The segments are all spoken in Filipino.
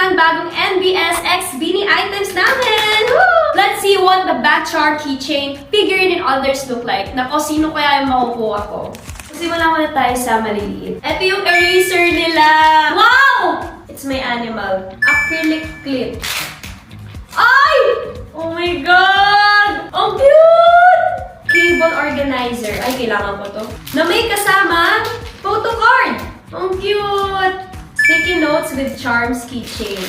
ang bagong NBS X Beanie items namin! Woo! Let's see what the Batchar keychain, figurine, and others look like. Nako, sino kaya yung makukuha ko? Simulan muna tayo sa maliliit. Ito yung eraser nila! Wow! It's my animal. Acrylic clip. Ay! Oh my God! Ang cute! Cable organizer. Ay, kailangan ko to. Na may kasama photo card. Ang cute! Sticky notes with charms keychain.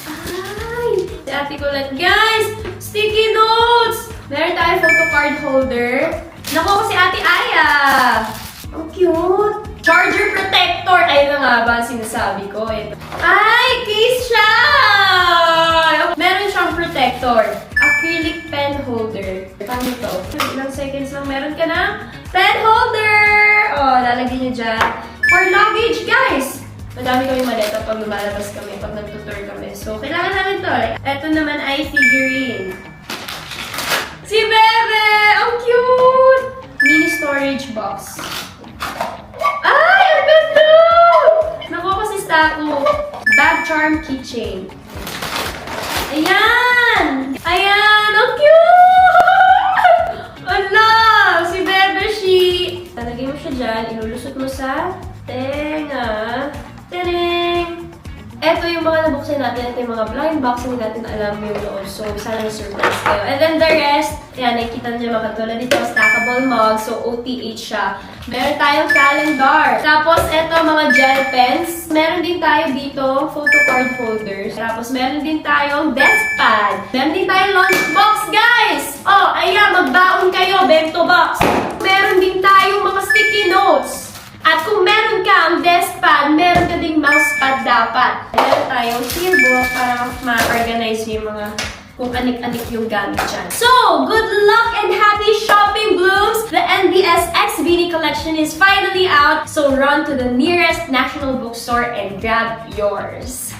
Ay! Si ate ko lang. Guys! Sticky notes! Meron tayong photo card holder. Nakuha ko si ate Aya. Ang cute! Charger protector! Ayun na nga ba ang sinasabi ko. Ito. Ay! Case siya! Meron siyang protector. Acrylic pen holder. Paano ito? Ilang seconds lang meron ka na pen holder! Oh, lalagyan niyo dyan. For luggage, guys! Madami kami maleta pag lumalabas kami, pag nagtutour kami. So, kailangan namin to. Ito naman ay figurine. Si Bebe! Ang cute! Mini storage box. Ay! Ang ganda! Nakuha ko si Staku. Bag charm keychain. Ayan! Ayan! Ang cute! Ala! Si Bebe Shi! Talagay mo siya dyan. Ilulusot mo sa tenga. Tadang! Ito yung mga nabuksan natin. Ito yung mga blind box. Hindi natin alam yung loob. So, sana na-surprise kayo. And then the rest, yan, nakikita nyo mga katulad dito. Stackable mug. So, OTH siya. Meron tayong calendar. Tapos, ito mga gel pens. Meron din tayo dito, photo card holders. Tapos, meron din tayong desk pad. Meron din tayong lunch box, guys! Oh, ayan, magbaon kayo, bento box. Meron din tayong mga sticky notes. At kung meron kang desk pad, meron ka ding mouse pad dapat. Meron tayong keyboard para ma-organize yung mga kung anik-anik yung gamit dyan. So, good luck and happy shopping, Blooms! The NBS X Beanie collection is finally out, so run to the nearest national bookstore and grab yours.